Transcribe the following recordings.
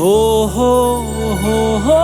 โฮโฮโฮโ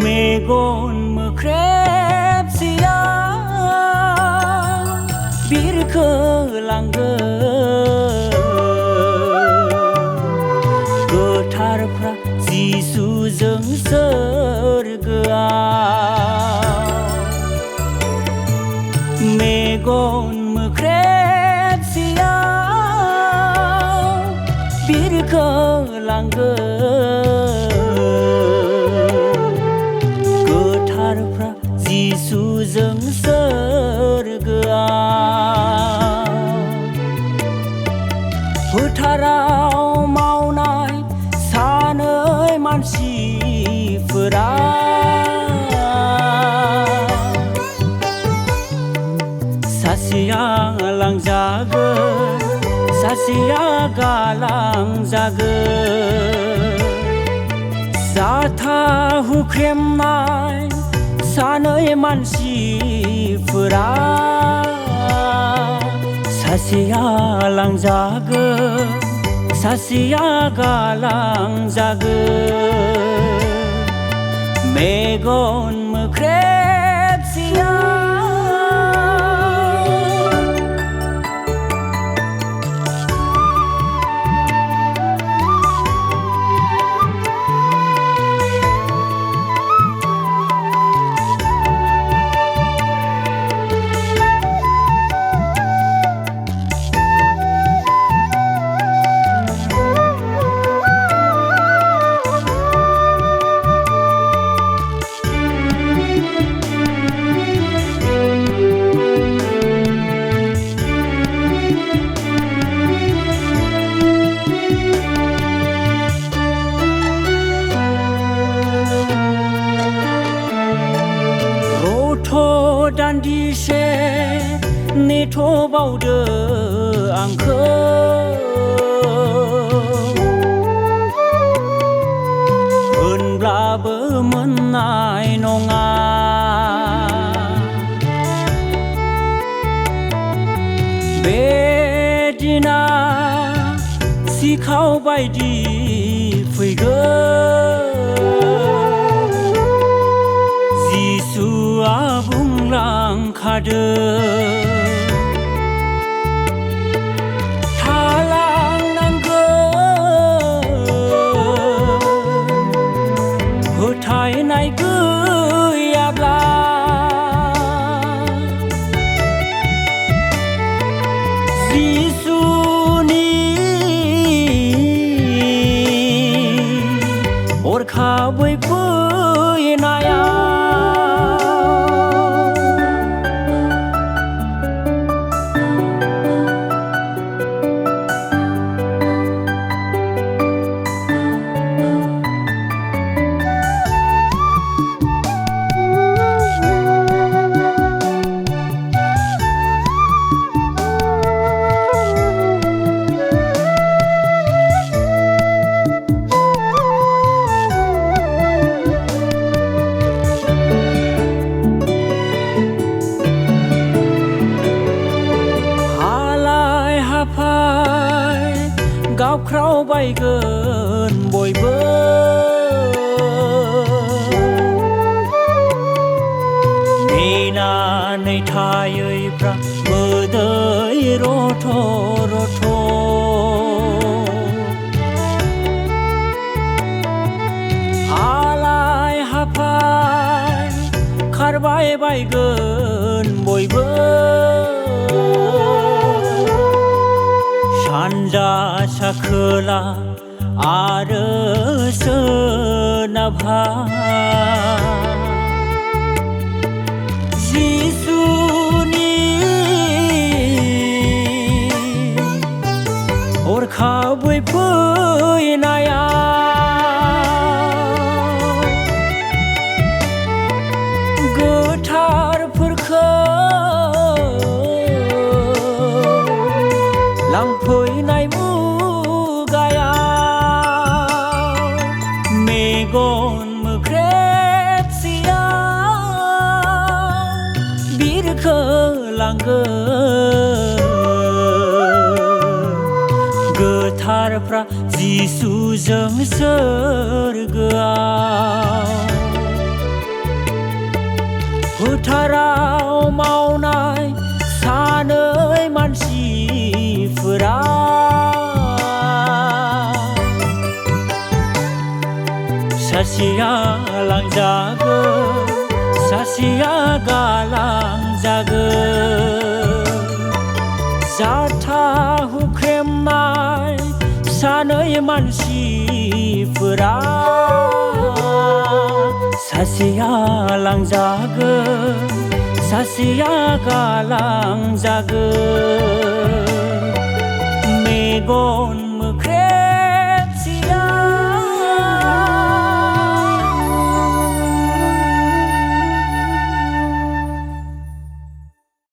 Megon mekrep siang bir kelangge Getarफ्रा जिसुजों सोरगोआव मेगन मोख्रेब सियाव बिरखोलांगो गोथारफ्रा जिसुजों सोरगोआव फोथाराव मावनाय सानै मानसिफोरा सासेया लांजागोन सासेया गालांजागोन जाथा हुख्रेमनाय सानै मानसिफोरा सासेया लांजागोन सासेया गालांजागोन मेगन मोख्रेब सियाव दान्दिसे नेथ'बावदो आंखौ होनब्लाबो मोननाय नङा बे दिना सिखाव बायदि फैगोन जिसुआ बुंलांखादों थालांनांगोन फोथायनाय गैयाब्ला जिसुनि हरखाबै फैनाया गावख्रावबायगोन बयबो नेनानै थायैफ्रा मोदै रथ' रथ' खारबाय बायगोन बयबो सानजा सा खोला आरो सोनाबहा जिसुनि हरखाबै फैनाया गोथारफोरखौ लांफैनाय मुगायाव मेगन मोख्रेबसेयाव बिरखोलांगोन गोथारफ्रा जिसुजों सोरगोआव फोथाराव मावनाय सानै मानसिफोरा सासेया लांजागोन सासेया गालांजागोन जाथा हुख्रेमनाय सानै मानसिफोरा सासेया लांजागोन सासेया गालांजागोन मेगन